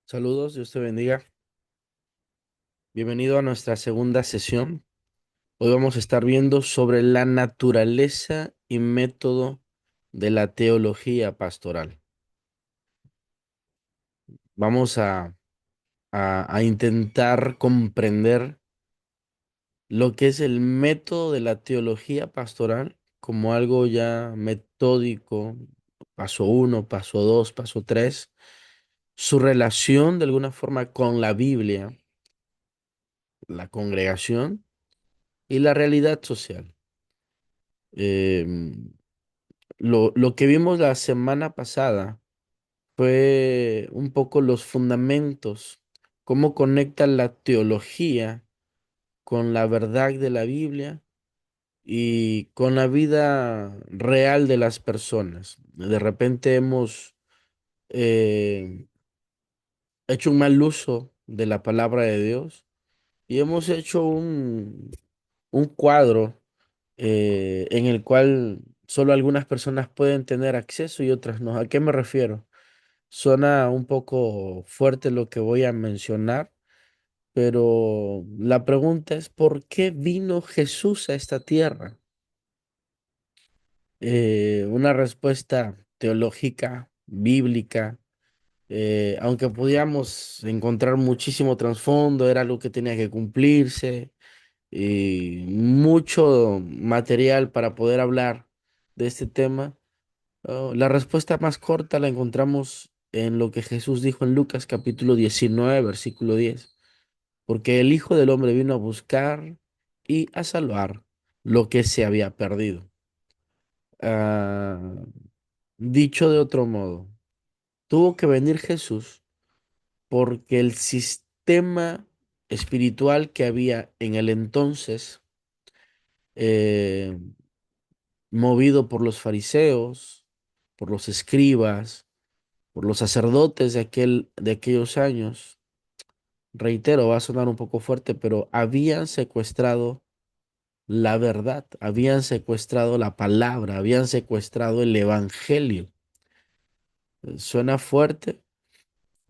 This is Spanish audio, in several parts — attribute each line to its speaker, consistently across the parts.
Speaker 1: Saludos, Dios te bendiga. Bienvenido a nuestra segunda sesión. Hoy vamos a estar viendo sobre la naturaleza y método de la teología pastoral. Vamos a intentar comprender lo que es el método de la teología pastoral como algo ya metódico, paso uno, paso dos, paso tres, su relación de alguna forma con la Biblia, la congregación y la realidad social. Em, lo que vimos la semana pasada fue un poco los fundamentos, cómo conecta la teología con la verdad de la Biblia y con la vida real de las personas. De repente hemos eh, hecho un mal uso de la palabra de Dios y hemos hecho un cuadro en el cual solo algunas personas pueden tener acceso y otras no. ¿A qué me refiero? Suena un poco fuerte lo que voy a mencionar, pero la pregunta es, ¿por qué vino Jesús a esta tierra? Una respuesta teológica, bíblica, aunque podíamos encontrar muchísimo trasfondo, era algo que tenía que cumplirse y mucho material para poder hablar de este tema. La respuesta más corta la encontramos en lo que Jesús dijo en Lucas capítulo 19 versículo 10, porque el Hijo del Hombre vino a buscar y a salvar lo que se había perdido. Ah, dicho de otro modo, tuvo que venir Jesús porque el sistema espiritual que había en el entonces, eh, movido por los fariseos, por los escribas, por los sacerdotes de aquellos años, reitero, va a sonar un poco fuerte, pero habían secuestrado la verdad, habían secuestrado la palabra, habían secuestrado el evangelio. Suena fuerte,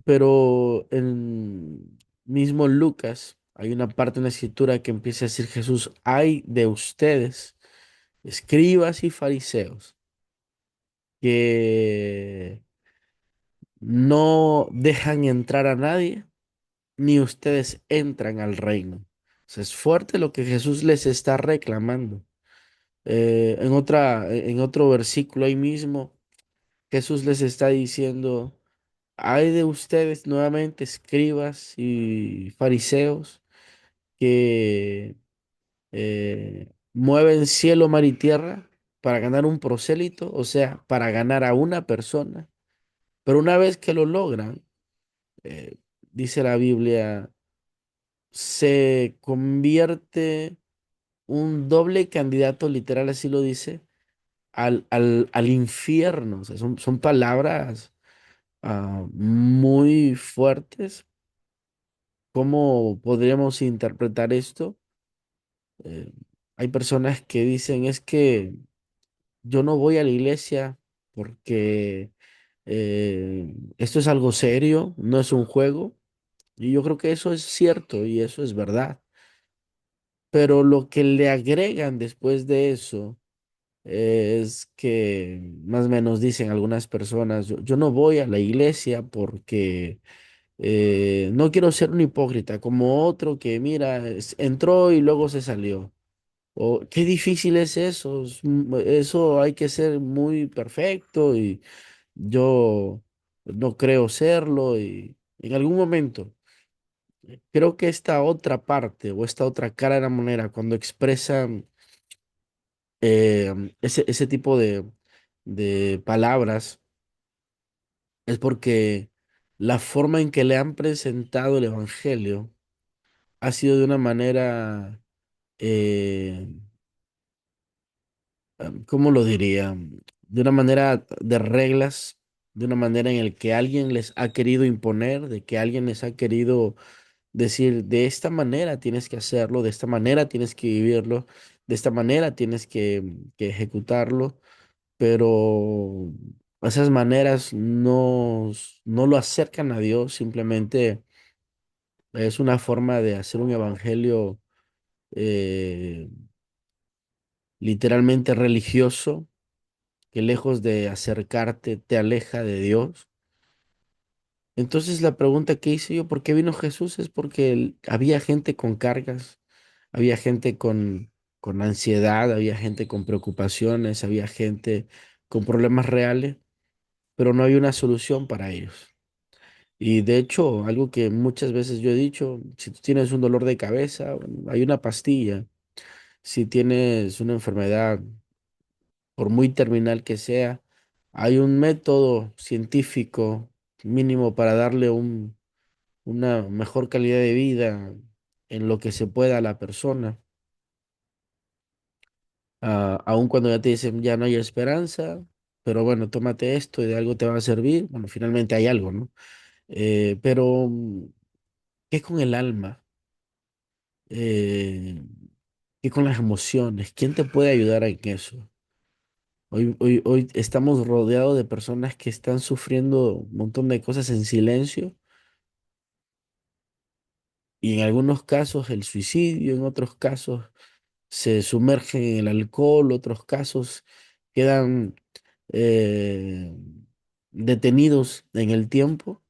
Speaker 1: pero en mismo Lucas hay una parte en la escritura que empieza a decir Jesús, ay de ustedes, escribas y fariseos, que no dejan entrar a nadie, ni ustedes entran al reino. O sea, es fuerte lo que Jesús les está reclamando. En otro versículo ahí mismo, Jesús les está diciendo, hay de ustedes nuevamente, escribas y fariseos, que mueven cielo, mar y tierra para ganar un prosélito, o sea, para ganar a una persona. Pero una vez que lo logran, dice la Biblia, se convierte un doble candidato, literal así lo dice, al infierno. O sea, son palabras muy fuertes. ¿Cómo podríamos interpretar esto? Eh, hay personas que dicen, es que yo no voy a la iglesia porque esto es algo serio, no es un juego. Y yo creo que eso es cierto y eso es verdad. Pero lo que le agregan después de eso es que más o menos dicen algunas personas, yo no voy a la iglesia porque no quiero ser un hipócrita, como otro que, mira, entró y luego se salió. O, qué difícil es eso, eso hay que ser muy perfecto y yo no creo serlo y en algún momento. Creo que esta otra parte o esta otra cara de la moneda, cuando expresan ese tipo de palabras, es porque la forma en que le han presentado el Evangelio ha sido de una manera, eh, ¿cómo lo diría? De una manera de reglas, de una manera en la que alguien les ha querido imponer, de que alguien les ha querido decir, de esta manera tienes que hacerlo, de esta manera tienes que vivirlo, de esta manera tienes que ejecutarlo, pero Esas maneras no lo acercan a Dios, simplemente es una forma de hacer un evangelio eh, literalmente religioso, que lejos de acercarte, te aleja de Dios. Entonces la pregunta que hice yo, ¿por qué vino Jesús? Es porque había gente con cargas, había gente con ansiedad, había gente con preocupaciones, había gente con problemas reales, pero no había una solución para ellos. Y de hecho, algo que muchas veces yo he dicho, si tú tienes un dolor de cabeza, bueno, hay una pastilla. Si tienes una enfermedad, por muy terminal que sea, hay un método científico mínimo para darle una mejor calidad de vida en lo que se pueda a la persona. Aun cuando ya te dicen ya no hay esperanza, pero bueno, tómate esto y de algo te va a servir. Bueno, finalmente hay algo, ¿no? Pero, ¿qué con el alma? Eh, ¿Qué con las emociones? ¿Quién te puede ayudar en eso? Hoy estamos rodeados de personas que están sufriendo un montón de cosas en silencio y en algunos casos el suicidio, en otros casos se sumergen en el alcohol, otros casos quedan eh, detenidos en el tiempo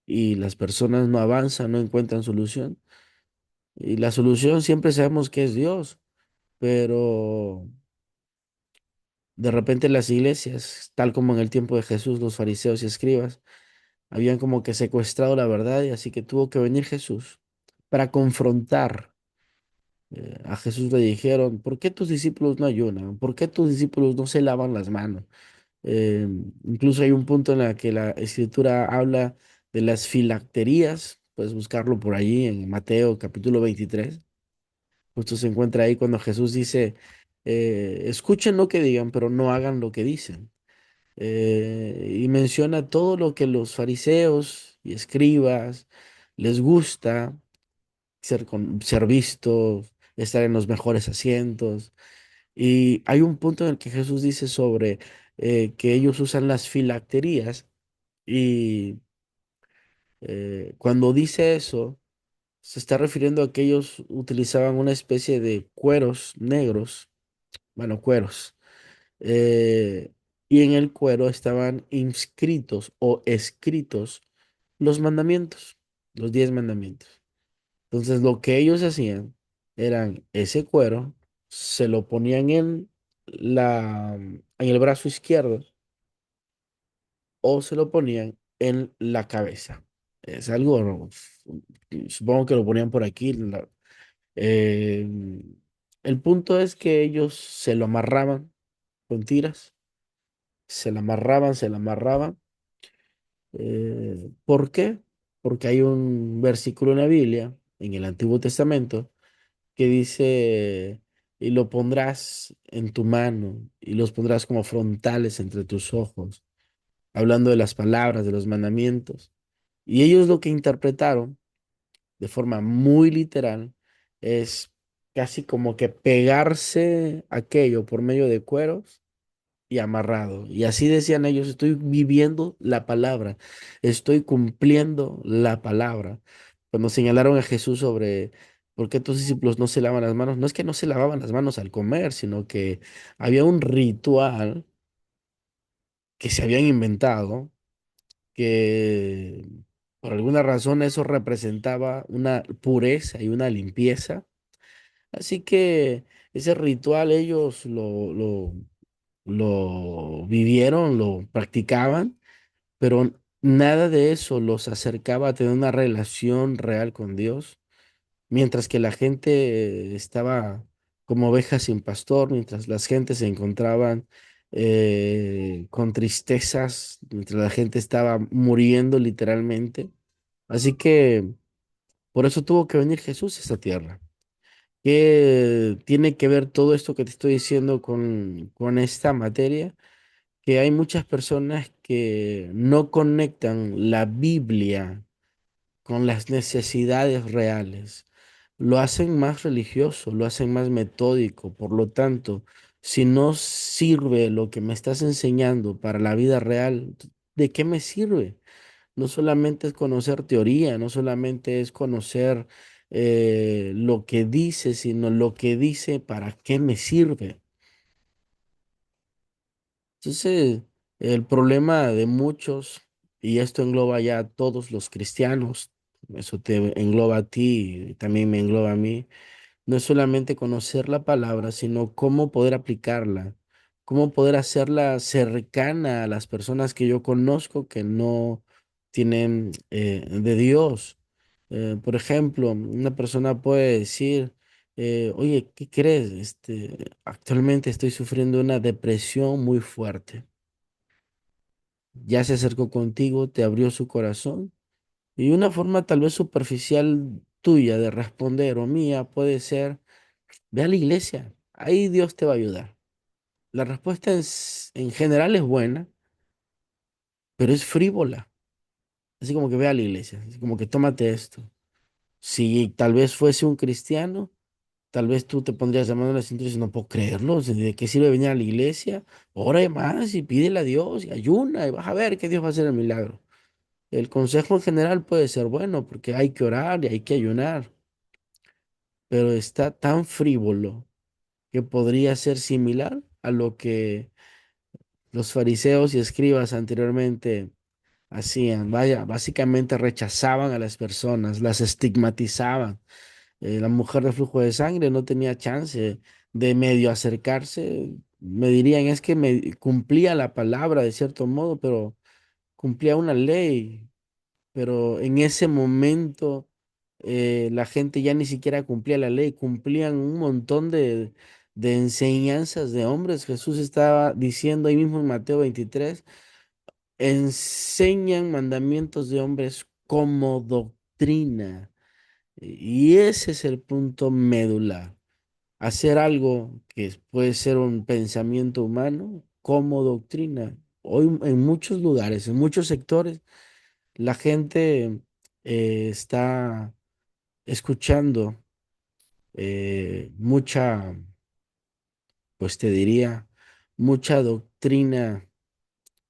Speaker 1: y las personas no avanzan, no encuentran solución. Y la solución siempre sabemos que es Dios, pero de repente las iglesias, tal como en el tiempo de Jesús, los fariseos y escribas, habían como que secuestrado la verdad y así que tuvo que venir Jesús para confrontar. A Jesús le dijeron, ¿por qué tus discípulos no ayunan? ¿Por qué tus discípulos no se lavan las manos? Eh, Incluso hay un punto en el que la escritura habla de las filacterías, puedes buscarlo por allí en Mateo capítulo 23. Justo se encuentra ahí cuando Jesús dice, escuchen lo que digan, pero no hagan lo que dicen. Y menciona todo lo que los fariseos y escribas les gusta, ser vistos, estar en los mejores asientos. Y hay un punto en el que Jesús dice sobre que ellos usan las filacterías y cuando dice eso, se está refiriendo a que ellos utilizaban una especie de cueros negros, bueno, cueros, eh, y en el cuero estaban inscritos o escritos los mandamientos, los 10 mandamientos. Entonces, lo que ellos hacían eran ese cuero, se lo ponían en el brazo izquierdo o se lo ponían en la cabeza. Es algo, supongo que lo ponían por aquí. Eh, el punto es que ellos se lo amarraban con tiras, se la amarraban. ¿Por qué? Porque hay un versículo en la Biblia, en el Antiguo Testamento, que dice, y lo pondrás en tu mano, y los pondrás como frontales entre tus ojos, hablando de las palabras, de los mandamientos. Y ellos lo que interpretaron de forma muy literal es casi como que pegarse aquello por medio de cueros y amarrado. Y así decían ellos, estoy viviendo la palabra, estoy cumpliendo la palabra. Cuando señalaron a Jesús sobre por qué tus discípulos no se lavan las manos, no es que no se lavaban las manos al comer, sino que había un ritual que se habían inventado, que por alguna razón eso representaba una pureza y una limpieza. Así que ese ritual ellos lo vivieron, lo practicaban, pero nada de eso los acercaba a tener una relación real con Dios, mientras que la gente estaba como ovejas sin pastor, mientras las gentes se encontraban con tristezas, mientras la gente estaba muriendo literalmente. Así que por eso tuvo que venir Jesús a esta tierra. ¿Qué tiene que ver todo esto que te estoy diciendo con esta materia? Que hay muchas personas que no conectan la Biblia con las necesidades reales. Lo hacen más religioso, lo hacen más metódico, por lo tanto, Si no sirve lo que me estás enseñando para la vida real, ¿de qué me sirve? No solamente es conocer teoría, no solamente es conocer lo que dice, sino lo que dice, ¿para qué me sirve? Entonces, el problema de muchos, y esto engloba ya a todos los cristianos, eso te engloba a ti, y también me engloba a mí, no es solamente conocer la palabra, sino cómo poder aplicarla, cómo poder hacerla cercana a las personas que yo conozco que no tienen de Dios. Por ejemplo, una persona puede decir, oye, ¿qué crees? Actualmente estoy sufriendo una depresión muy fuerte. Ya se acercó contigo, te abrió su corazón y una forma tal vez superficial tuya de responder o mía puede ser: ve a la iglesia, ahí Dios te va a ayudar. La respuesta en general es buena, pero es frívola. Así como que ve a la iglesia, así como que tómate esto. Si tal vez fuese un cristiano, tal vez tú te pondrías la mano en la cintura y dices, no puedo creerlo, o sea, ¿de qué sirve venir a la iglesia? Ora más y pídele a Dios y ayuna y vas a ver que Dios va a hacer el milagro. El consejo en general puede ser bueno porque hay que orar y hay que ayunar, pero está tan frívolo que podría ser similar a lo que los fariseos y escribas anteriormente hacían. Vaya, básicamente rechazaban a las personas, las estigmatizaban. La mujer de flujo de sangre no tenía chance de medio acercarse. Me dirían, es que cumplía la palabra de cierto modo, pero cumplía una ley. Pero en ese momento la gente ya ni siquiera cumplía la ley, cumplían un montón de enseñanzas de hombres. Jesús estaba diciendo ahí mismo en Mateo 23, enseñan mandamientos de hombres como doctrina. Y ese es el punto medular. Hacer algo que puede ser un pensamiento humano como doctrina. Hoy en muchos lugares, en muchos sectores, la gente está escuchando mucha, pues te diría, mucha doctrina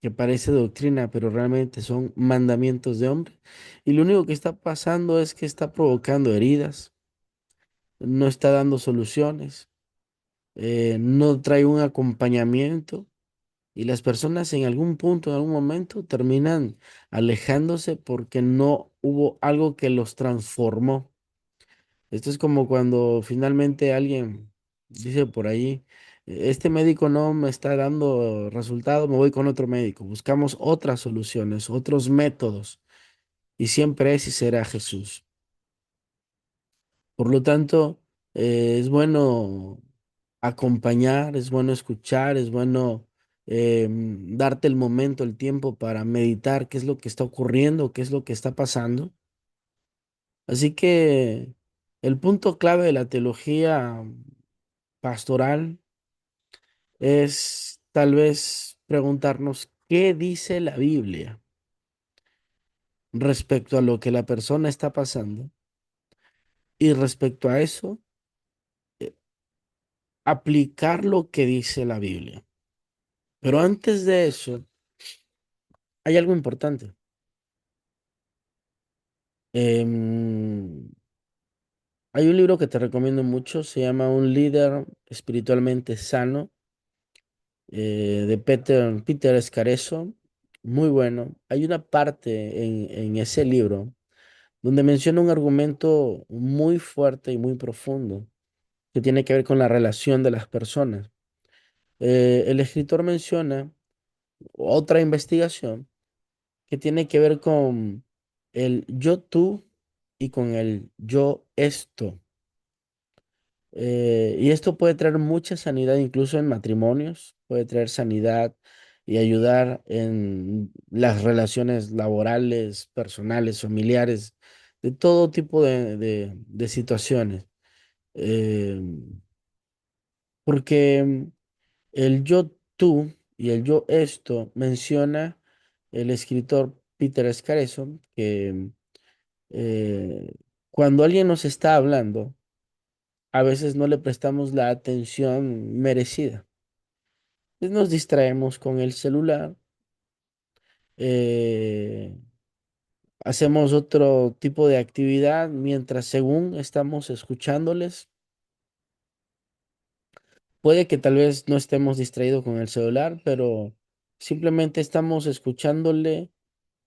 Speaker 1: que parece doctrina, pero realmente son mandamientos de hombre. Y lo único que está pasando es que está provocando heridas, no está dando soluciones, no trae un acompañamiento. Y las personas en algún punto, en algún momento, terminan alejándose porque no hubo algo que los transformó. Esto es como cuando finalmente alguien dice por ahí, este médico no me está dando resultado, me voy con otro médico. Buscamos otras soluciones, otros métodos, y siempre es y será Jesús. Por lo tanto, es bueno acompañar, es bueno escuchar, es bueno darte el momento, el tiempo para meditar qué es lo que está ocurriendo, qué es lo que está pasando. Así que el punto clave de la teología pastoral es tal vez preguntarnos qué dice la Biblia respecto a lo que la persona está pasando y respecto a eso, eh, aplicar lo que dice la Biblia. Pero antes de eso, hay algo importante. Em, Hay un libro que te recomiendo mucho, se llama Un líder espiritualmente sano, de Peter Scareso, muy bueno. Hay una parte en ese libro donde menciona un argumento muy fuerte y muy profundo que tiene que ver con la relación de las personas. El escritor menciona otra investigación que tiene que ver con el yo tú y con el yo esto. Y esto puede traer mucha sanidad incluso en matrimonios, puede traer sanidad y ayudar en las relaciones laborales, personales, familiares, de todo tipo de situaciones. Eh, Porque el yo tú y el yo esto menciona el escritor Peter Scareson que eh, cuando alguien nos está hablando, a veces no le prestamos la atención merecida. pues nos distraemos con el celular, eh, hacemos otro tipo de actividad mientras según estamos escuchándoles. Puede que tal vez no estemos distraídos con el celular, pero simplemente estamos escuchándole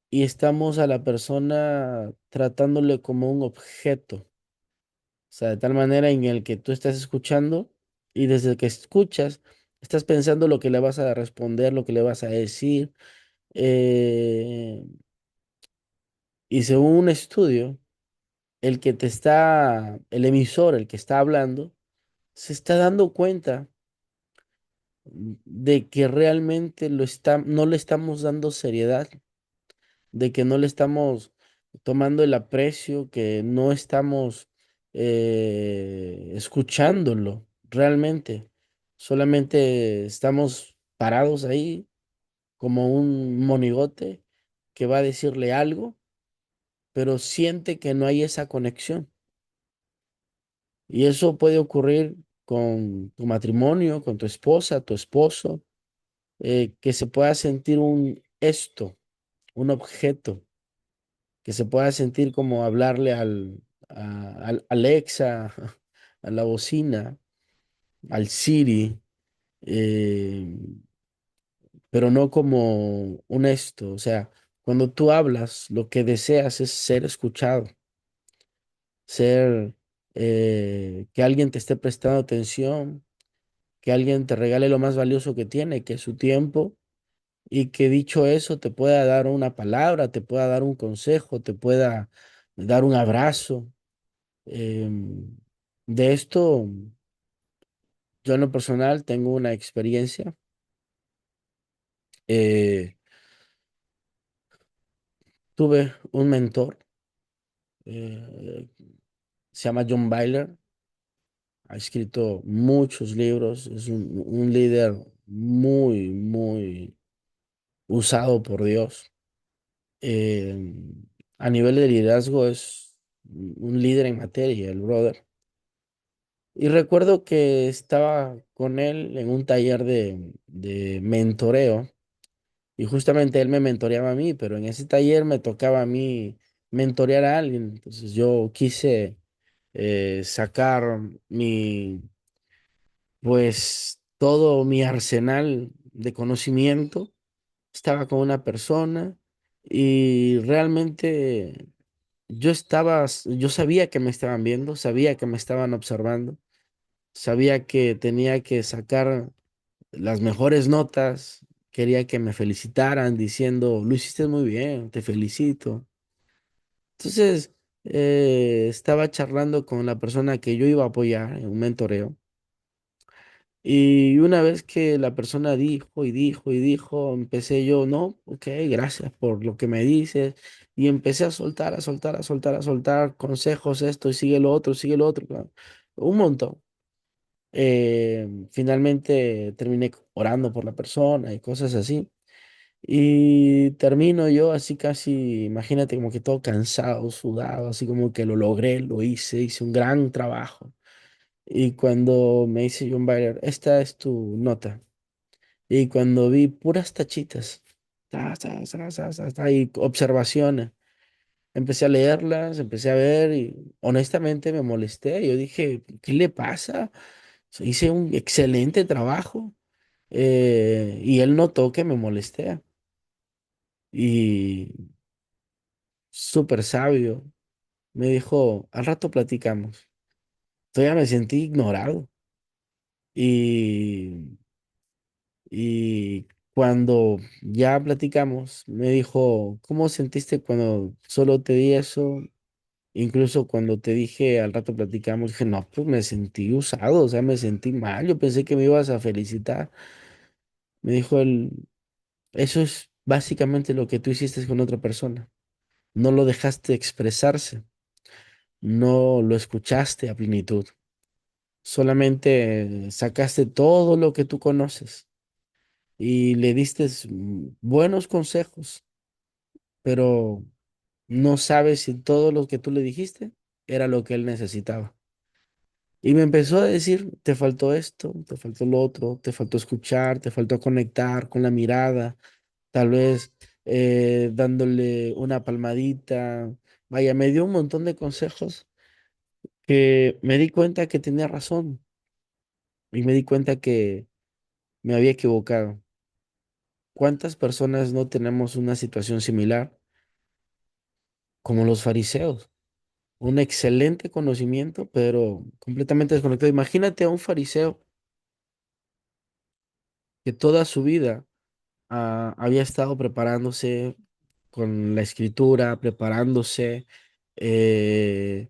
Speaker 1: y estamos a la persona tratándole como un objeto. O sea, de tal manera en el que tú estás escuchando y desde que escuchas, estás pensando lo que le vas a responder, lo que le vas a decir. eh, y según un estudio, el emisor, el que está hablando, se está dando cuenta de que realmente no le estamos dando seriedad, de que no le estamos tomando el aprecio, que no estamos escuchándolo realmente. Solamente estamos parados ahí como un monigote que va a decirle algo, pero siente que no hay esa conexión. Y eso puede ocurrir con tu matrimonio, con tu esposa, tu esposo, que se pueda sentir un esto, un objeto, que se pueda sentir como hablarle al Alexa, a la bocina, al Siri, eh, pero no como un esto. O sea, cuando tú hablas, lo que deseas es ser escuchado, ser que alguien te esté prestando atención, que alguien te regale lo más valioso que tiene, que es su tiempo, y que dicho eso te pueda dar una palabra, te pueda dar un consejo, te pueda dar un abrazo. Em, de esto, yo en lo personal tengo una experiencia. Eh, Tuve un mentor, eh, se llama John Byler, ha escrito muchos libros, es un líder muy, muy usado por Dios. A nivel de liderazgo es un líder en materia, el brother. Y recuerdo que estaba con él en un taller de mentoreo y justamente él me mentoreaba a mí, pero en ese taller me tocaba a mí mentorear a alguien. Entonces yo quise sacar pues todo mi arsenal de conocimiento. Estaba con una persona y realmente yo sabía que me estaban viendo, sabía que me estaban observando. Sabía que tenía que sacar las mejores notas, quería que me felicitaran diciendo, lo hiciste muy bien, te felicito. Entonces, estaba charlando con la persona que yo iba a apoyar en un mentoreo. Y una vez que la persona dijo y dijo y dijo, empecé yo, no, ok, gracias por lo que me dices. Y empecé a soltar, a soltar, a soltar, a soltar consejos, esto y sigue lo otro, claro, un montón. Finalmente terminé orando por la persona y cosas así. Y termino yo así casi, imagínate como que todo cansado, sudado, así como que lo logré, lo hice un gran trabajo. Y cuando me dice John Byler, esta es tu nota. Y cuando vi puras tachitas, y observaciones, empecé a leerlas, empecé a ver y honestamente me molesté. Yo dije, ¿qué le pasa? Hice un excelente trabajo y él notó que me molesté y súper sabio me dijo, al rato platicamos. Todavía me sentí ignorado y, y cuando ya platicamos me dijo, ¿cómo sentiste cuando solo te di eso? Incluso cuando te dije al rato platicamos, dije, no, pues me sentí usado, o sea, me sentí mal, yo pensé que me ibas a felicitar. Me dijo él, eso es básicamente lo que tú hiciste con otra persona. No lo dejaste expresarse, no lo escuchaste a plenitud. Solamente sacaste todo lo que tú conoces y le diste buenos consejos, pero no sabes si todo lo que tú le dijiste era lo que él necesitaba. Y me empezó a decir, te faltó esto, te faltó lo otro, te faltó escuchar, te faltó conectar con la mirada, tal vez dándole una palmadita. Vaya, me dio un montón de consejos que me di cuenta que tenía razón y me di cuenta que me había equivocado. ¿Cuántas personas no tenemos una situación similar como los fariseos? Un excelente conocimiento, pero completamente desconectado. Imagínate a un fariseo que toda su vida había estado preparándose con la escritura, preparándose eh,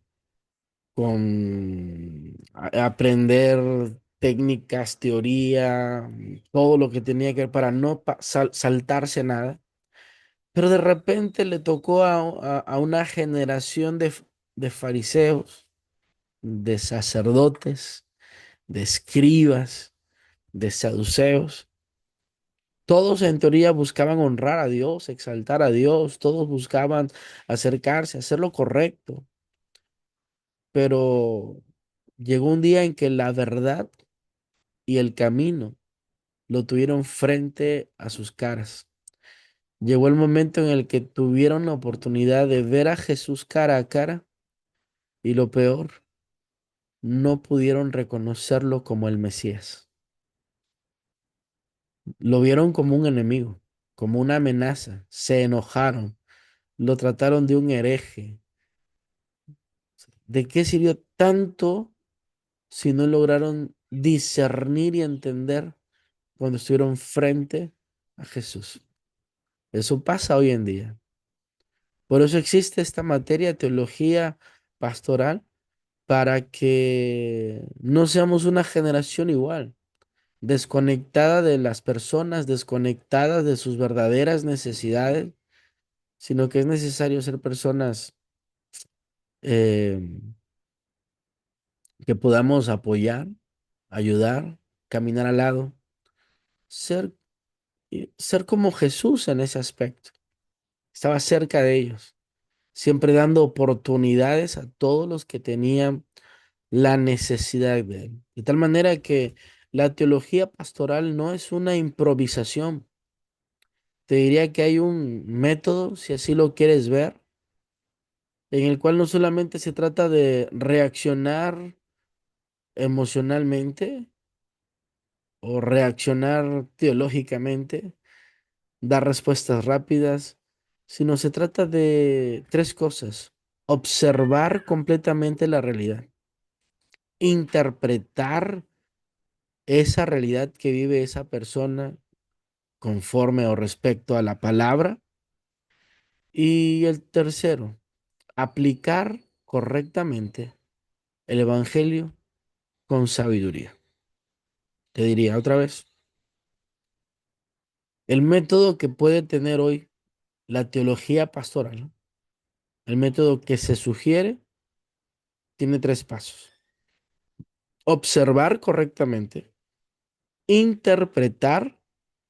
Speaker 1: con aprender técnicas, teoría, todo lo que tenía que ver para no saltarse nada. Pero de repente le tocó a una generación de fariseos, de sacerdotes, de escribas, de saduceos. Todos en teoría buscaban honrar a Dios, exaltar a Dios, todos buscaban acercarse, hacer lo correcto, pero llegó un día en que la verdad y el camino lo tuvieron frente a sus caras. Llegó el momento en el que tuvieron la oportunidad de ver a Jesús cara a cara y lo peor, no pudieron reconocerlo como el Mesías. Lo vieron como un enemigo, como una amenaza, se enojaron, lo trataron de un hereje. ¿De qué sirvió tanto si no lograron discernir y entender cuando estuvieron frente a Jesús? Eso pasa hoy en día. Por eso existe esta materia de teología pastoral para que no seamos una generación igual, desconectada de las personas, desconectada de sus verdaderas necesidades, sino que es necesario ser personas eh, que podamos apoyar, ayudar, caminar al lado, ser, ser como Jesús en ese aspecto. Estaba cerca de ellos, siempre dando oportunidades a todos los que tenían la necesidad de él. De tal manera que la teología pastoral no es una improvisación. Te diría que hay un método, si así lo quieres ver, en el cual no solamente se trata de reaccionar emocionalmente o reaccionar teológicamente, dar respuestas rápidas, sino se trata de tres cosas. Observar completamente la realidad, interpretar esa realidad que vive esa persona conforme o respecto a la palabra. Y el tercero, aplicar correctamente el Evangelio con sabiduría. Te diría otra vez, el método que puede tener hoy la teología pastoral, el método que se sugiere, tiene tres pasos. Observar correctamente, interpretar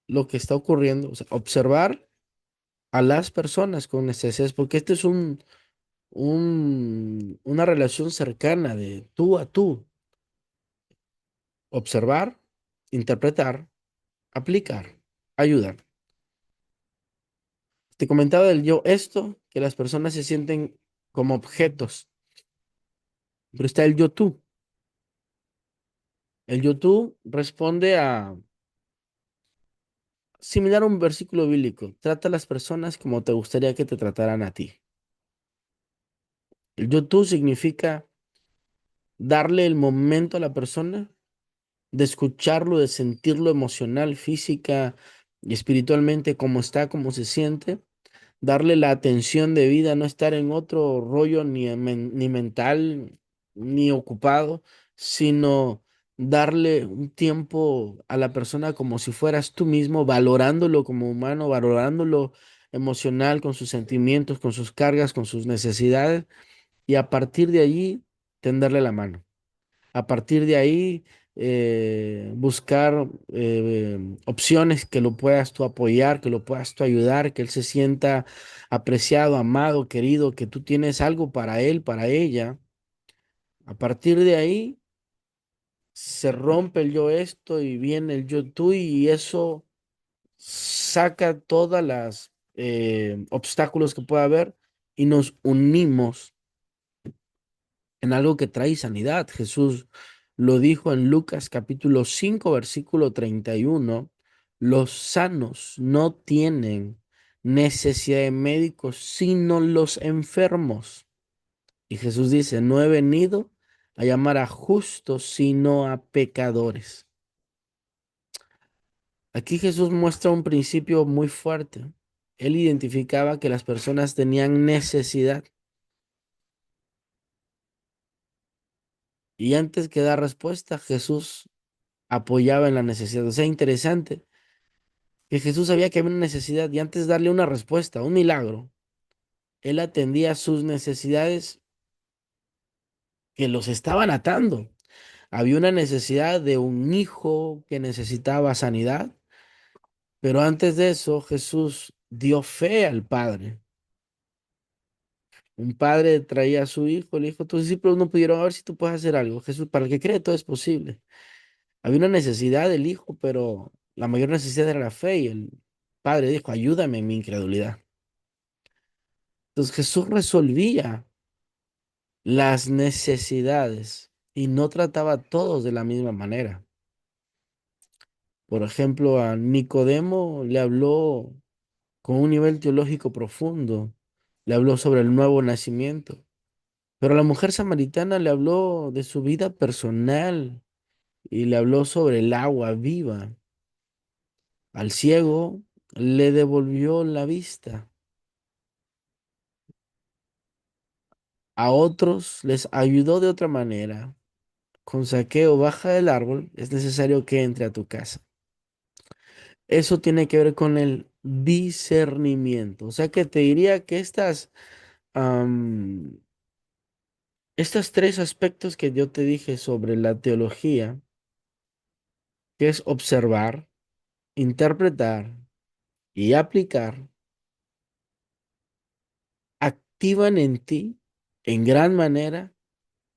Speaker 1: lo que está ocurriendo, o sea, observar a las personas con necesidades, porque este es una relación cercana de tú a tú. Observar, interpretar, aplicar, ayudar. Te comentaba del yo esto, que las personas se sienten como objetos, pero está el yo tú. El yo tú responde a, similar a un versículo bíblico, trata a las personas como te gustaría que te trataran a ti. El yo tú significa darle el momento a la persona, de escucharlo, de sentirlo emocional, física y espiritualmente, cómo está, cómo se siente, darle la atención de vida, no estar en otro rollo ni mental, ni ocupado, sino darle un tiempo a la persona como si fueras tú mismo, valorándolo como humano, valorándolo emocional, con sus sentimientos, con sus cargas, con sus necesidades, y a partir de allí tenderle la mano. A partir de ahí, buscar opciones que lo puedas tú apoyar, que lo puedas tú ayudar, que él se sienta apreciado, amado, querido, que tú tienes algo para él, para ella. A partir de ahí, se rompe el yo esto y viene el yo tú y eso saca todas las obstáculos que pueda haber y nos unimos en algo que trae sanidad. Jesús lo dijo en Lucas capítulo 5 versículo 31. Los sanos no tienen necesidad de médicos, sino los enfermos. Y Jesús dice, no he venido a llamar a justos, sino a pecadores. Aquí Jesús muestra un principio muy fuerte. Él identificaba que las personas tenían necesidad y antes que dar respuesta, Jesús apoyaba en la necesidad. O sea, interesante que Jesús sabía que había una necesidad y antes de darle una respuesta, un milagro, él atendía sus necesidades que los estaban atando. Había una necesidad de un hijo que necesitaba sanidad, pero antes de eso Jesús dio fe al Padre. Un padre traía a su hijo, le dijo, tus discípulos no pudieron, a ver si tú puedes hacer algo. Jesús, para el que cree, todo es posible. Había una necesidad del hijo, pero la mayor necesidad era la fe y el padre dijo, ayúdame en mi incredulidad. Entonces Jesús resolvía las necesidades y no trataba a todos de la misma manera. Por ejemplo, a Nicodemo le habló con un nivel teológico profundo, le habló sobre el nuevo nacimiento, pero a la mujer samaritana le habló de su vida personal y le habló sobre el agua viva. Al ciego le devolvió la vista. A otros les ayudó de otra manera. Con Saqueo, baja del árbol, es necesario que entre a tu casa. Eso tiene que ver con el discernimiento. O sea que te diría que estos tres aspectos que yo te dije sobre la teología, que es observar, interpretar y aplicar, activan en ti, en gran manera,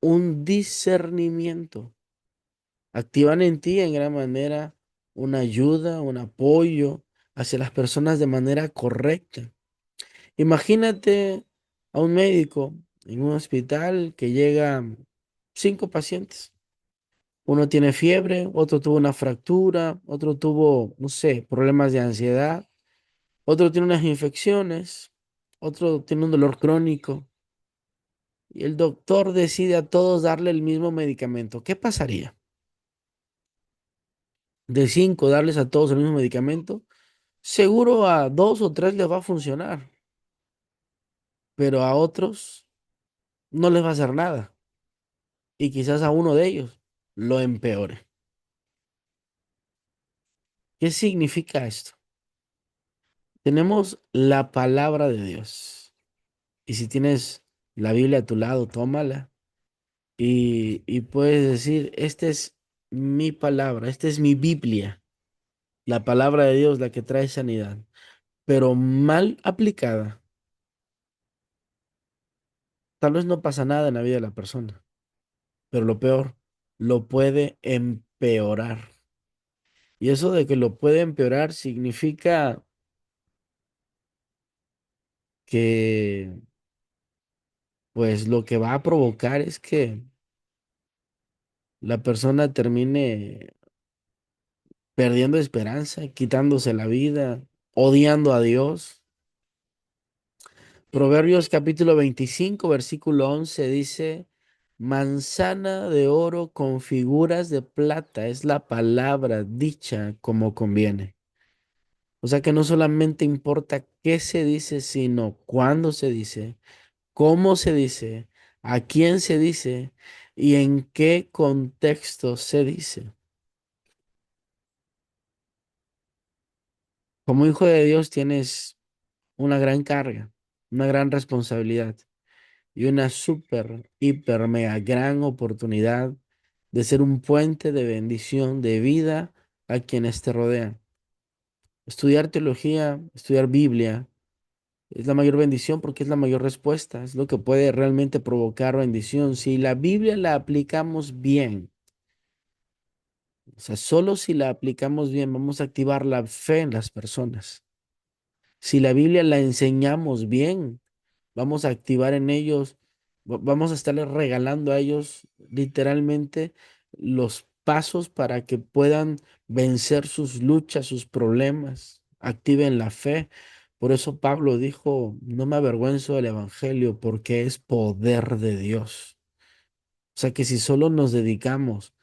Speaker 1: un discernimiento. Activan en ti, en gran manera, una ayuda, un apoyo hacia las personas de manera correcta. Imagínate a un médico en un hospital que llega 5 pacientes. Uno tiene fiebre, otro tuvo una fractura, otro tuvo, no sé, problemas de ansiedad, otro tiene unas infecciones, otro tiene un dolor crónico y el doctor decide a todos darle el mismo medicamento. ¿Qué pasaría? De 5 darles a todos el mismo medicamento, seguro a 2 o 3 les va a funcionar, pero a otros no les va a hacer nada y quizás a uno de ellos lo empeore. ¿Qué significa esto? Tenemos la palabra de Dios y si tienes la Biblia a tu lado, tómala y puedes decir, esta es mi palabra, esta es mi Biblia, la palabra de Dios, la que trae sanidad, pero mal aplicada, tal vez no pasa nada en la vida de la persona, pero lo peor, lo puede empeorar. Y eso de que lo puede empeorar significa que, pues lo que va a provocar es que la persona termine perdiendo esperanza, quitándose la vida, odiando a Dios. Proverbios capítulo 25 versículo 11 dice, manzana de oro con figuras de plata es la palabra dicha como conviene. O sea que no solamente importa qué se dice, sino cuándo se dice, cómo se dice, a quién se dice y en qué contexto se dice. Como hijo de Dios tienes una gran carga, una gran responsabilidad y una súper, hiper, mega gran oportunidad de ser un puente de bendición, de vida a quienes te rodean. Estudiar teología, estudiar Biblia, es la mayor bendición porque es la mayor respuesta, es lo que puede realmente provocar bendición. Si la Biblia la aplicamos bien, O sea, solo si la aplicamos bien vamos a activar la fe en las personas. Si la Biblia la enseñamos bien, vamos a activar en ellos, vamos a estarles regalando a ellos literalmente los pasos para que puedan vencer sus luchas, sus problemas, activen la fe. Por eso Pablo dijo, no me avergüenzo del Evangelio porque es poder de Dios. O sea que si solo nos dedicamos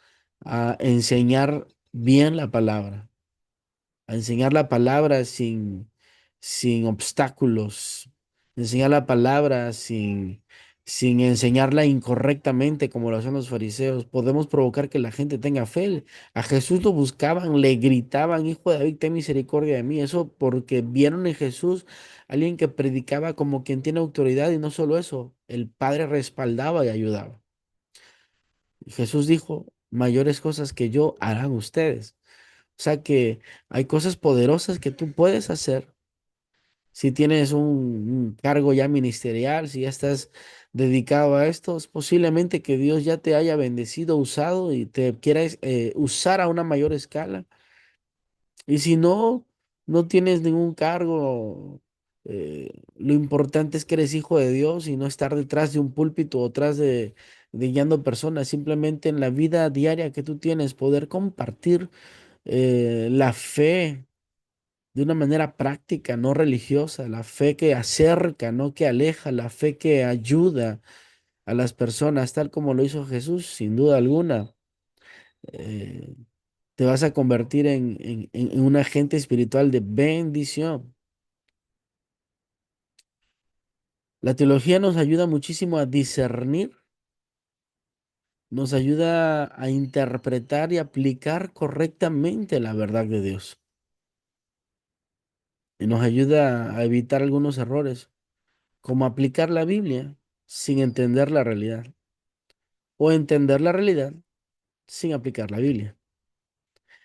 Speaker 1: a enseñar bien la palabra, a enseñar la palabra sin obstáculos, enseñar la palabra sin enseñarla incorrectamente como lo hacen los fariseos, podemos provocar que la gente tenga fe. A Jesús lo buscaban, le gritaban, Hijo de David, ten misericordia de mí. Eso porque vieron en Jesús alguien que predicaba como quien tiene autoridad y no solo eso, el Padre respaldaba y ayudaba. Y Jesús dijo, mayores cosas que yo harán ustedes. O sea que hay cosas poderosas que tú puedes hacer si tienes un cargo ya ministerial, si ya estás dedicado a esto, es posiblemente que Dios ya te haya bendecido, usado y te quiera usar a una mayor escala. Y si no, no tienes ningún cargo, lo importante es que eres hijo de Dios y no estar detrás de un púlpito o detrás de guiando personas, simplemente en la vida diaria que tú tienes, poder compartir la fe de una manera práctica, no religiosa, la fe que acerca, no que aleja, la fe que ayuda a las personas, tal como lo hizo Jesús, sin duda alguna. eh, Te vas a convertir en un agente espiritual de bendición. La teología nos ayuda muchísimo a discernir, nos ayuda a interpretar y aplicar correctamente la verdad de Dios. Y nos ayuda a evitar algunos errores, como aplicar la Biblia sin entender la realidad, o entender la realidad sin aplicar la Biblia.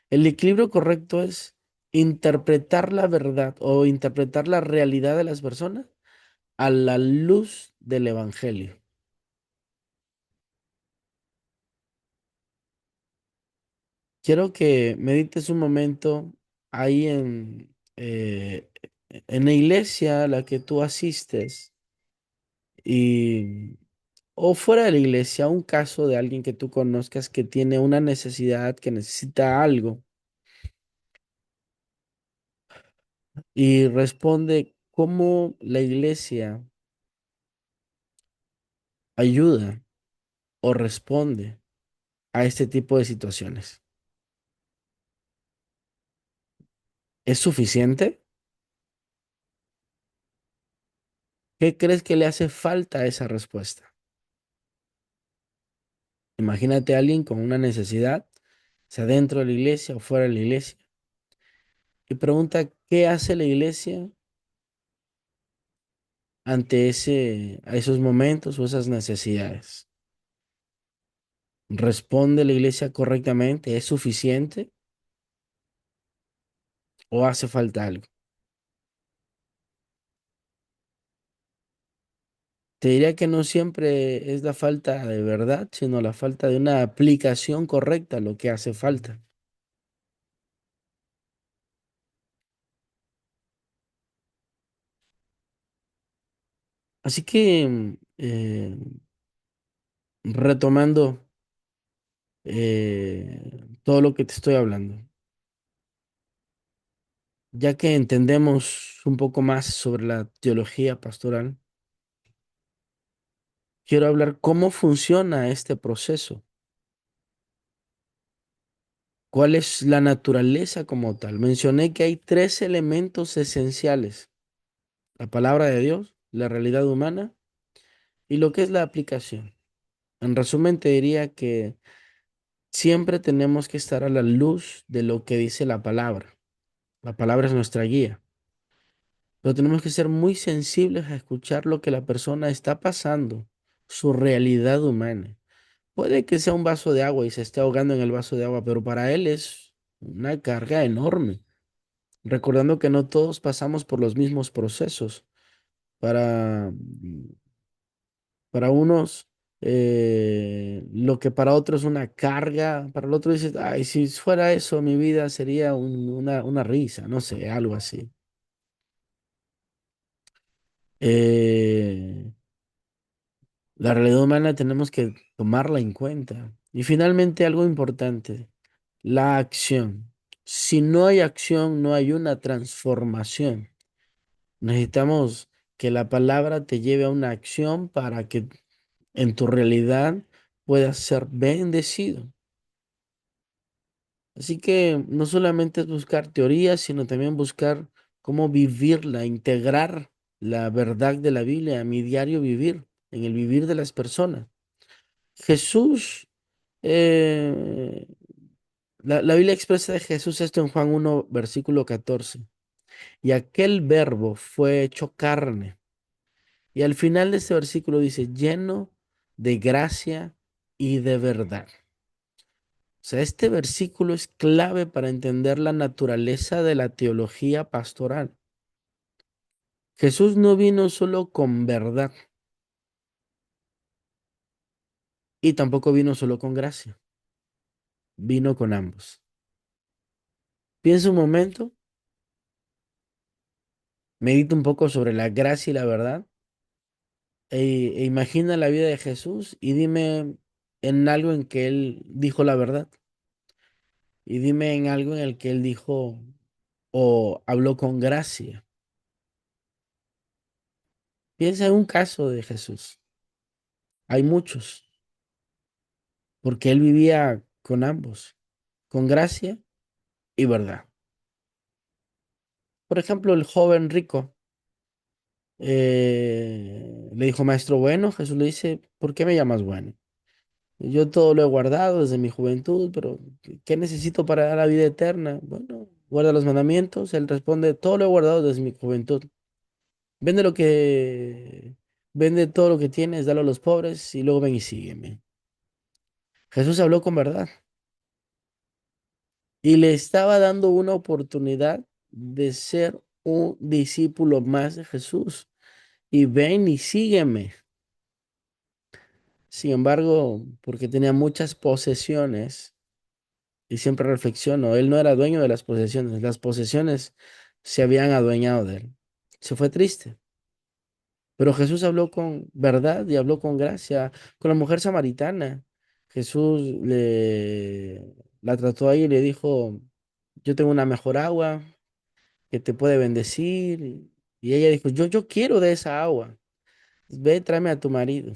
Speaker 1: El equilibrio correcto es interpretar la verdad o interpretar la realidad de las personas a la luz del Evangelio. Quiero que medites un momento ahí en la iglesia a la que tú asistes y, o fuera de la iglesia, un caso de alguien que tú conozcas que tiene una necesidad, que necesita algo y responde cómo la iglesia ayuda o responde a este tipo de situaciones. ¿Es suficiente? ¿Qué crees que le hace falta a esa respuesta? Imagínate a alguien con una necesidad, sea dentro de la iglesia o fuera de la iglesia, y pregunta qué hace la iglesia ante a esos momentos o esas necesidades. ¿Responde la iglesia correctamente? ¿Es suficiente o hace falta algo? Te diría que no siempre es la falta de verdad, sino la falta de una aplicación correcta lo que hace falta. Así que, retomando todo lo que te estoy hablando, ya que entendemos un poco más sobre la teología pastoral, quiero hablar cómo funciona este proceso, cuál es la naturaleza como tal. Mencioné que hay tres elementos esenciales: la palabra de Dios, la realidad humana y lo que es la aplicación. En resumen, te diría que siempre tenemos que estar a la luz de lo que dice la palabra. La palabra es nuestra guía, pero tenemos que ser muy sensibles a escuchar lo que la persona está pasando, su realidad humana. Puede que sea un vaso de agua y se esté ahogando en el vaso de agua, pero para él es una carga enorme. Recordando que no todos pasamos por los mismos procesos. Para, para unos Lo que para otro es una carga, para el otro dices, ay, si fuera eso, mi vida sería una risa, no sé, algo así. Eh, la realidad humana tenemos que tomarla en cuenta. Y finalmente, algo importante, la acción. Si no hay acción, no hay una transformación. Necesitamos que la palabra te lleve a una acción para que en tu realidad puedas ser bendecido. Así que no solamente es buscar teorías, sino también buscar cómo vivirla, integrar la verdad de la Biblia a mi diario vivir, en el vivir de las personas. Jesús, eh, la Biblia expresa de Jesús esto en Juan 1 versículo 14. Y aquel verbo fue hecho carne. Y al final de este versículo dice, lleno de gracia y de verdad. O sea, este versículo es clave para entender la naturaleza de la teología pastoral. Jesús no vino solo con verdad y tampoco vino solo con gracia, vino con ambos. Piensa un momento, medita un poco sobre la gracia y la verdad e imagina la vida de Jesús y dime en algo en que él dijo la verdad y dime en algo en el que él dijo o habló con gracia. Piensa en un caso de Jesús. Hay muchos, porque él vivía con ambos, con gracia y verdad. Por ejemplo, el joven rico le dijo, maestro bueno, Jesús le dice, ¿por qué me llamas bueno? Yo todo lo he guardado desde mi juventud, pero ¿qué necesito para dar la vida eterna? Bueno, guarda los mandamientos. Él responde, todo lo he guardado desde mi juventud. Vende lo que, vende todo lo que tienes, dalo a los pobres y luego ven y sígueme. Jesús habló con verdad y le estaba dando una oportunidad de ser un discípulo más de Jesús. Y ven y sígueme. Sin embargo, porque tenía muchas posesiones, y siempre reflexiono, él no era dueño de las posesiones se habían adueñado de él. Se fue triste. Pero Jesús habló con verdad y habló con gracia con la mujer samaritana. Jesús la trató ahí y le dijo, yo tengo una mejor agua que te puede bendecir. Y ella dijo, yo quiero de esa agua. Ve, tráeme a tu marido.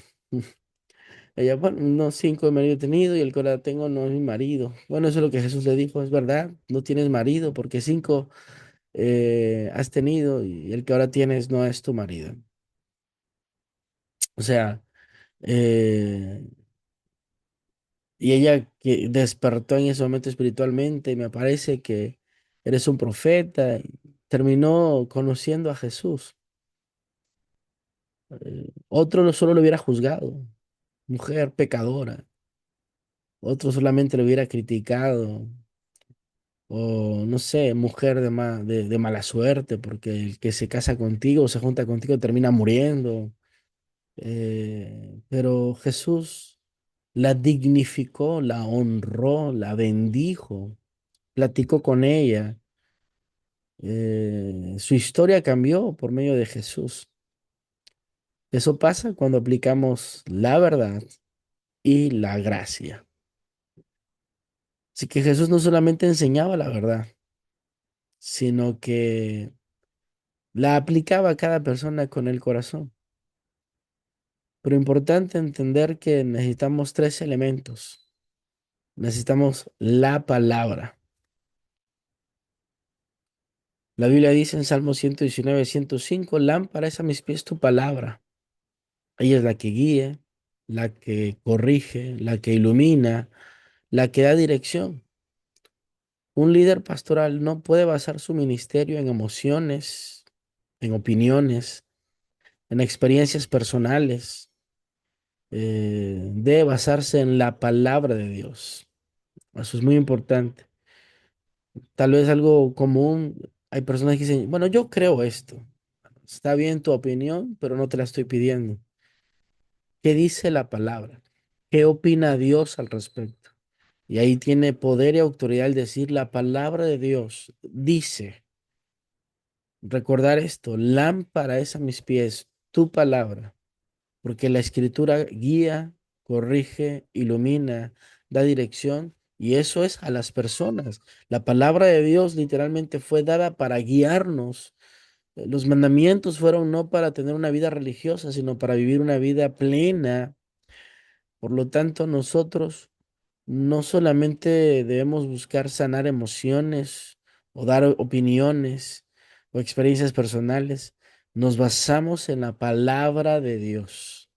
Speaker 1: Ella, bueno, no, cinco de marido he tenido y el que ahora tengo no es mi marido. Bueno, eso es lo que Jesús le dijo, es verdad, no tienes marido porque cinco has tenido y el que ahora tienes no es tu marido. O sea, eh, y ella que despertó en ese momento espiritualmente y me parece que eres un profeta y terminó conociendo a Jesús. Otro solo lo hubiera juzgado, mujer pecadora. Otro solamente lo hubiera criticado. O no sé, mujer de mala suerte, porque el que se casa contigo o se junta contigo termina muriendo. Pero Jesús la dignificó, la honró, la bendijo, platicó con ella. Su historia cambió por medio de Jesús. Eso pasa cuando aplicamos la verdad y la gracia. Así que Jesús no solamente enseñaba la verdad, sino que la aplicaba a cada persona con el corazón. Pero importante entender que necesitamos tres elementos. Necesitamos la palabra. La Biblia dice en Salmo 119, 105, lámpara es a mis pies tu palabra. Ella es la que guía, la que corrige, la que ilumina, la que da dirección. Un líder pastoral no puede basar su ministerio en emociones, en opiniones, en experiencias personales. Debe basarse en la palabra de Dios. Eso es muy importante. Tal vez algo común, hay personas que dicen, bueno, yo creo esto. Está bien tu opinión, pero no te la estoy pidiendo. ¿Qué dice la palabra? ¿Qué opina Dios al respecto? Y ahí tiene poder y autoridad al decir la palabra de Dios. Dice, recordar esto, lámpara es a mis pies tu palabra, porque la escritura guía, corrige, ilumina, da dirección, y eso es a las personas. La palabra de Dios literalmente fue dada para guiarnos. Los mandamientos fueron no para tener una vida religiosa, sino para vivir una vida plena. Por lo tanto, nosotros no solamente debemos buscar sanar emociones o dar opiniones o experiencias personales, nos basamos en la palabra de Dios.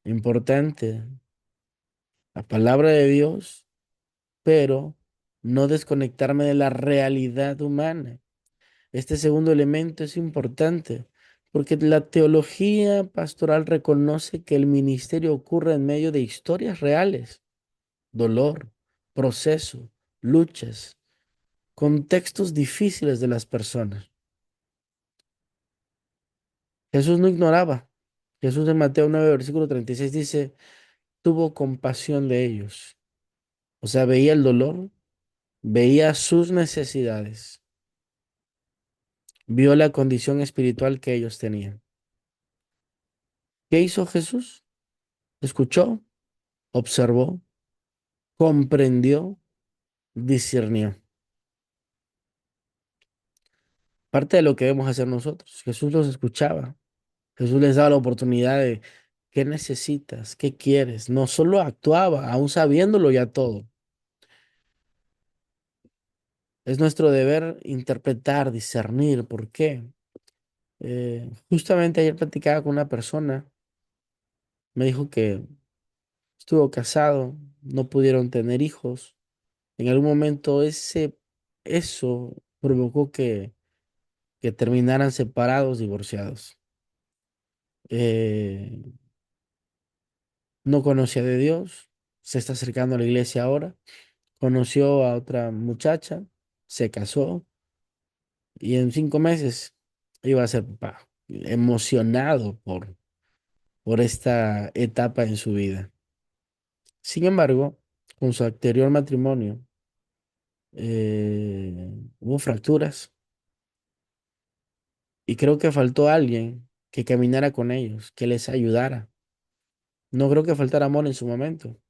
Speaker 1: Importante, la palabra de Dios, pero no desconectarme de la realidad humana. Este segundo elemento es importante porque la teología pastoral reconoce que el ministerio ocurre en medio de historias reales, dolor, proceso, luchas, contextos difíciles de las personas. Jesús no ignoraba. Jesús en Mateo 9 versículo 36 dice, tuvo compasión de ellos. O sea, veía el dolor, veía sus necesidades, vio la condición espiritual que ellos tenían. ¿Qué hizo Jesús? Escuchó, observó, comprendió, discernió. Parte de lo que debemos hacer nosotros. Jesús los escuchaba. Jesús les daba la oportunidad de qué necesitas, qué quieres. No solo actuaba, aún sabiéndolo ya todo. Es nuestro deber interpretar, discernir. ¿Por qué? Justamente ayer platicaba con una persona, me dijo que estuvo casado, no pudieron tener hijos. En algún momento eso provocó que terminaran separados, divorciados. Eh, no conocía de Dios, se está acercando a la iglesia ahora, conoció a otra muchacha, se casó y en 5 meses iba a ser papá, emocionado por esta etapa en su vida. Sin embargo, con su anterior matrimonio, hubo fracturas y creo que faltó alguien que caminara con ellos, que les ayudara. No creo que faltara amor en su momento.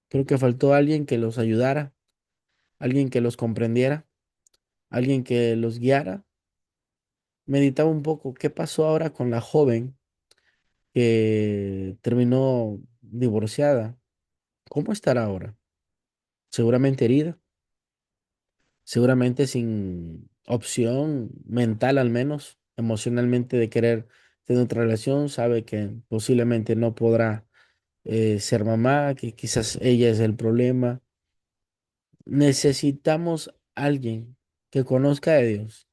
Speaker 1: Creo que faltó alguien que los ayudara, alguien que los comprendiera, alguien que los guiara. Meditaba un poco qué pasó ahora con la joven que terminó divorciada. ¿Cómo estará ahora? Seguramente herida, seguramente sin opción mental al menos, emocionalmente de querer tener otra relación. Sabe que posiblemente no podrá ser mamá, que quizás ella es el problema. Necesitamos alguien que conozca de Dios,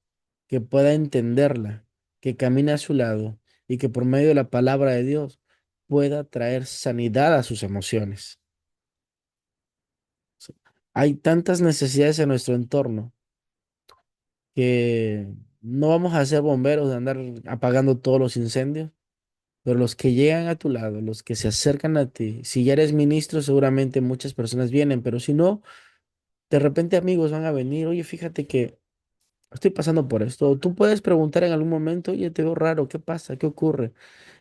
Speaker 1: que pueda entenderla, que camine a su lado y que por medio de la palabra de Dios pueda traer sanidad a sus emociones. Hay tantas necesidades en nuestro entorno que no vamos a ser bomberos de andar apagando todos los incendios, pero los que llegan a tu lado, los que se acercan a ti, si ya eres ministro, seguramente muchas personas vienen, pero si no, de repente amigos van a venir, oye, fíjate que estoy pasando por esto. Tú puedes preguntar en algún momento, oye, te veo raro, ¿qué pasa? ¿Qué ocurre?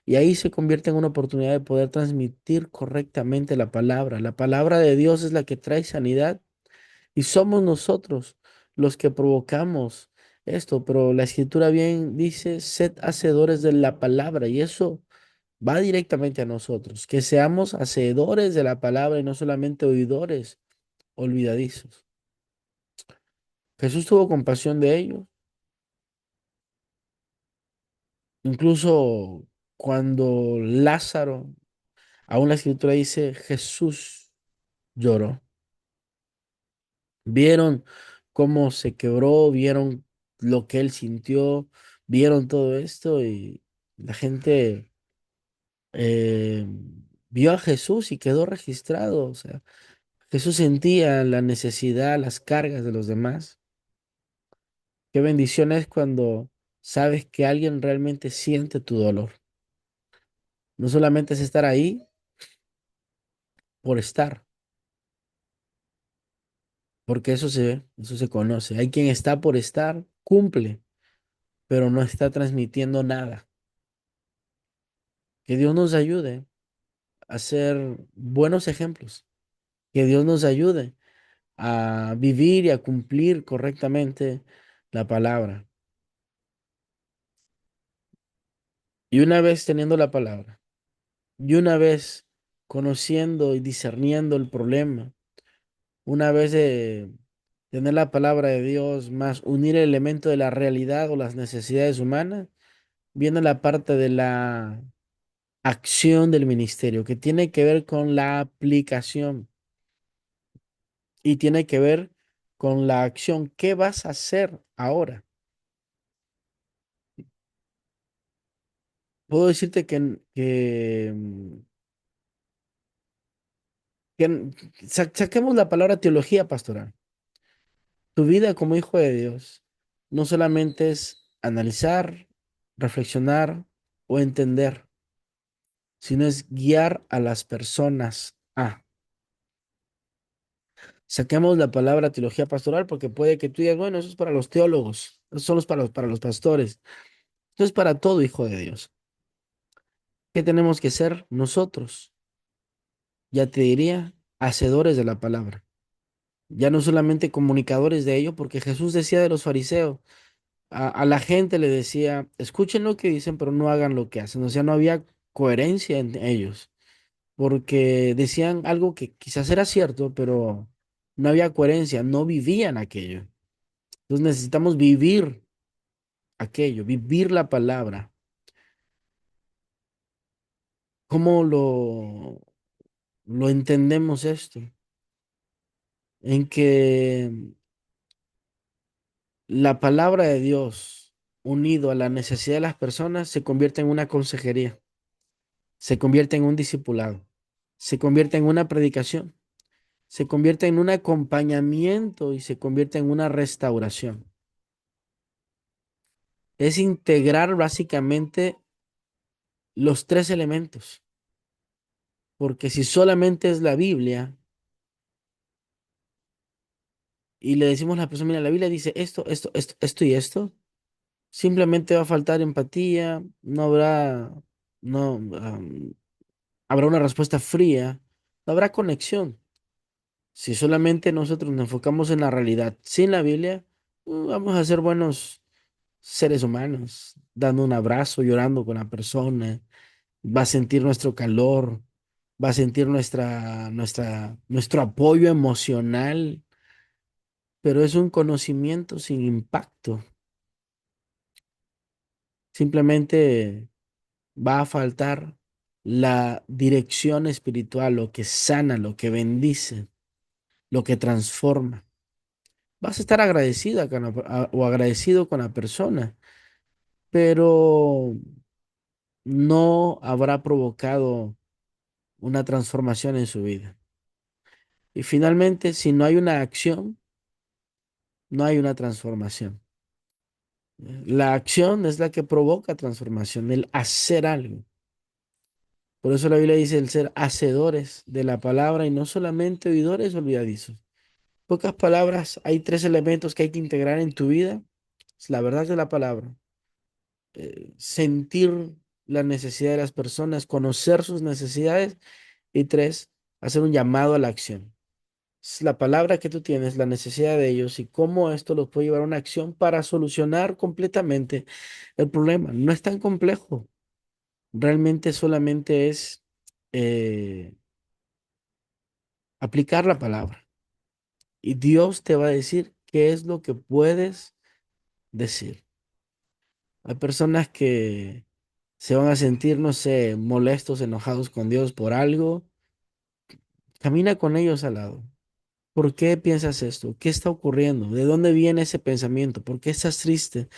Speaker 1: Y ahí se convierte en una oportunidad de poder transmitir correctamente la palabra. La palabra de Dios es la que trae sanidad y somos nosotros los que provocamos esto. Pero la escritura bien dice, sed hacedores de la palabra y eso va directamente a nosotros. Que seamos hacedores de la palabra y no solamente oidores olvidadizos. Jesús tuvo compasión de ellos. Incluso cuando Lázaro, aún la escritura dice, Jesús lloró. Vieron cómo se quebró, vieron lo que él sintió, vieron todo esto y la gente eh, vio a Jesús y quedó registrado. O sea, Jesús sentía la necesidad, las cargas de los demás. Qué bendición es cuando sabes que alguien realmente siente tu dolor. No solamente es estar ahí por estar, porque eso se ve, eso se conoce. Hay quien está por estar, cumple, pero no está transmitiendo nada. Que Dios nos ayude a ser buenos ejemplos. Que Dios nos ayude a vivir y a cumplir correctamente la palabra. Y una vez teniendo la palabra, y una vez conociendo y discerniendo el problema, una vez de tener la palabra de Dios más unir el elemento de la realidad o las necesidades humanas, viene la parte de la acción del ministerio, que tiene que ver con la aplicación y tiene que ver con la acción. ¿Qué vas a hacer ahora? Puedo decirte que saquemos la palabra teología pastoral. Tu vida como hijo de Dios no solamente es analizar, reflexionar o entender, sino es guiar a las personas a. Saquemos la palabra teología pastoral porque puede que tú digas, bueno, eso es para los teólogos, eso solo es para los pastores, eso es para todo hijo de Dios. ¿Qué tenemos que ser nosotros? Ya te diría, hacedores de la palabra. Ya no solamente comunicadores de ello, porque Jesús decía de los fariseos, a la gente le decía, escuchen lo que dicen, pero no hagan lo que hacen. O sea, no había coherencia en ellos, porque decían algo que quizás era cierto, pero no había coherencia, no vivían aquello. Entonces necesitamos vivir aquello, vivir la palabra. ¿Cómo lo entendemos esto? En que la palabra de Dios, unido a la necesidad de las personas, se convierte en una consejería, se convierte en un discipulado, se convierte en una predicación, se convierte en un acompañamiento y se convierte en una restauración. Es integrar básicamente los tres elementos, porque si solamente es la Biblia y le decimos a la persona, mira, la Biblia dice esto y esto, simplemente va a faltar empatía, no habrá, no, habrá una respuesta fría, no habrá conexión. Si solamente nosotros nos enfocamos en la realidad sin la Biblia, vamos a ser buenos seres humanos, dando un abrazo, llorando con la persona, va a sentir nuestro calor, va a sentir nuestro apoyo emocional, pero es un conocimiento sin impacto. Simplemente va a faltar la dirección espiritual, lo que sana, lo que bendice, lo que transforma. Vas a estar agradecida o agradecido con la persona, pero no habrá provocado una transformación en su vida. Y finalmente, si no hay una acción, no hay una transformación. La acción es la que provoca transformación, el hacer algo. Por eso la Biblia dice el ser hacedores de la palabra y no solamente oidores olvidadizos. Pocas palabras, hay tres elementos que hay que integrar en tu vida. Es la verdad de la palabra, sentir la necesidad de las personas, conocer sus necesidades y tres, hacer un llamado a la acción. Es la palabra que tú tienes, la necesidad de ellos y cómo esto los puede llevar a una acción para solucionar completamente el problema. No es tan complejo, realmente solamente es eh, aplicar la palabra y Dios te va a decir qué es lo que puedes decir. Hay personas que se van a sentir, no sé, molestos, enojados con Dios por algo. Camina con ellos al lado. ¿Por qué piensas esto? ¿Qué está ocurriendo? ¿De dónde viene ese pensamiento? ¿Por qué estás triste?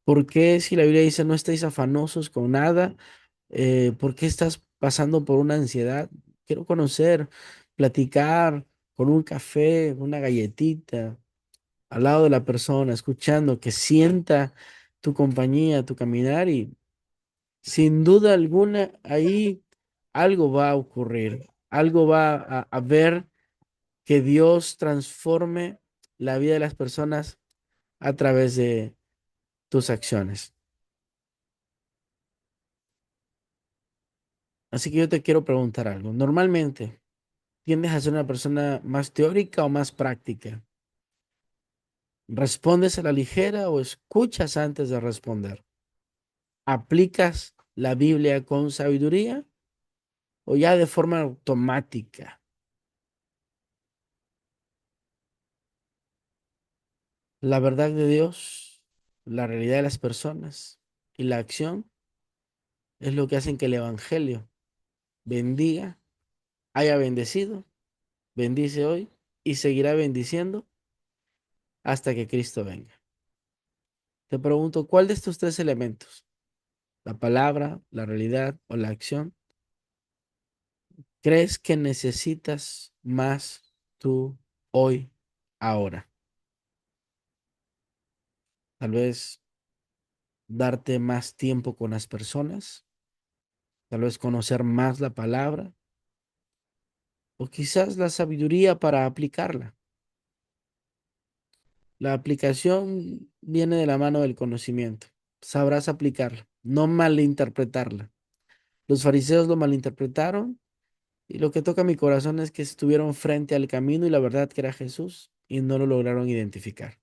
Speaker 1: ¿Por qué si la Biblia dice no estéis afanosos con nada? ¿Por qué estás pasando por una ansiedad? Quiero conocer, platicar con un café, una galletita, al lado de la persona, escuchando, que sienta tu compañía, tu caminar y sin duda alguna ahí algo va a ocurrir, algo va a ver que Dios transforme la vida de las personas a través de tus acciones. Así que yo te quiero preguntar algo. Normalmente, ¿tiendes a ser una persona más teórica o más práctica? ¿Respondes a la ligera o escuchas antes de responder? ¿Aplicas la Biblia con sabiduría o ya de forma automática? La verdad de Dios, la realidad de las personas y la acción es lo que hacen que el Evangelio bendiga, haya bendecido, bendice hoy y seguirá bendiciendo hasta que Cristo venga. Te pregunto, ¿cuál de estos tres elementos, la palabra, la realidad o la acción, crees que necesitas más tú hoy, ahora? Tal vez darte más tiempo con las personas, tal vez conocer más la palabra o quizás la sabiduría para aplicarla. La aplicación viene de la mano del conocimiento. Sabrás aplicarla, no malinterpretarla. Los fariseos lo malinterpretaron y lo que toca mi corazón es que estuvieron frente al camino y la verdad que era Jesús y no lo lograron identificar.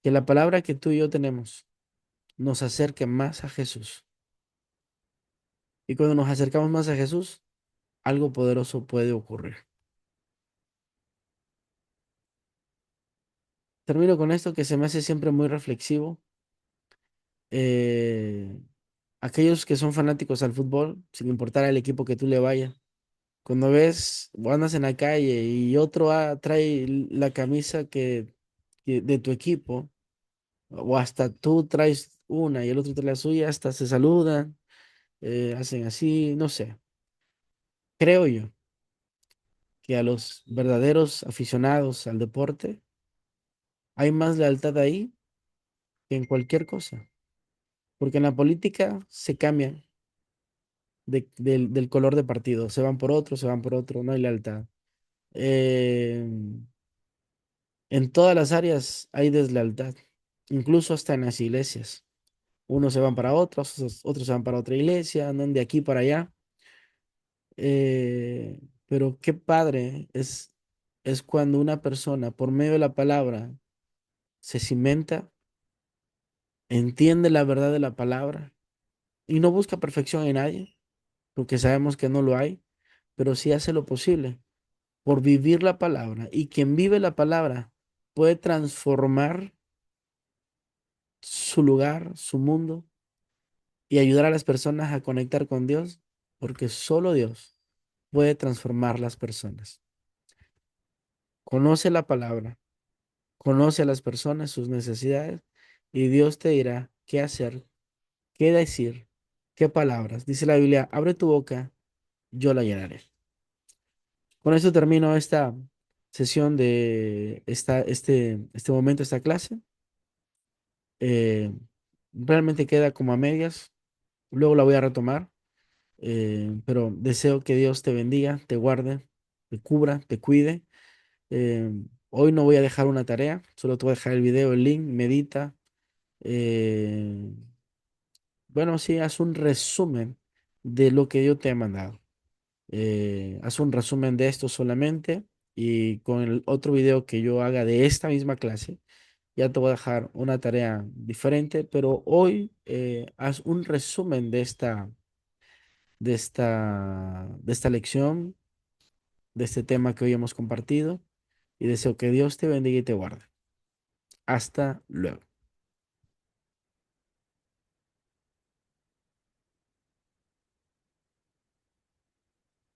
Speaker 1: Que la palabra que tú y yo tenemos nos acerque más a Jesús. Y cuando nos acercamos más a Jesús, algo poderoso puede ocurrir. Termino con esto que se me hace siempre muy reflexivo. Eh, aquellos que son fanáticos al fútbol, sin importar el equipo que tú le vayas, cuando ves o andas en la calle y otro trae la camisa que de tu equipo, o hasta tú traes una y el otro trae la suya, hasta se saludan, hacen así, no sé. Creo yo que a los verdaderos aficionados al deporte hay más lealtad ahí que en cualquier cosa, porque en la política se cambian del color de partido, se van por otro, no hay lealtad. Eh, en todas las áreas hay deslealtad, incluso hasta en las iglesias. Unos se van para otros, otros se van para otra iglesia, andan de aquí para allá. Pero qué padre es cuando una persona, por medio de la palabra, se cimenta, entiende la verdad de la palabra y no busca perfección en nadie, porque sabemos que no lo hay, pero sí hace lo posible por vivir la palabra. Y quien vive la palabra puede transformar su lugar, su mundo y ayudar a las personas a conectar con Dios, porque solo Dios puede transformar las personas. Conoce la palabra, conoce a las personas, sus necesidades, y Dios te dirá qué hacer, qué decir, qué palabras. Dice la Biblia, abre tu boca, yo la llenaré. Con esto termino esta sesión de este momento, esta clase. Eh, realmente queda como a medias, luego la voy a retomar, pero deseo que Dios te bendiga, te guarde, te cubra, te cuide. Eh, hoy no voy a dejar una tarea, solo te voy a dejar el video, el link, medita. eh, bueno, sí, haz un resumen de lo que yo te he mandado. Haz un resumen de esto solamente y con el otro video que yo haga de esta misma clase, ya te voy a dejar una tarea diferente, pero hoy haz un resumen de esta lección, de este tema que hoy hemos compartido y deseo que Dios te bendiga y te guarde. Hasta luego.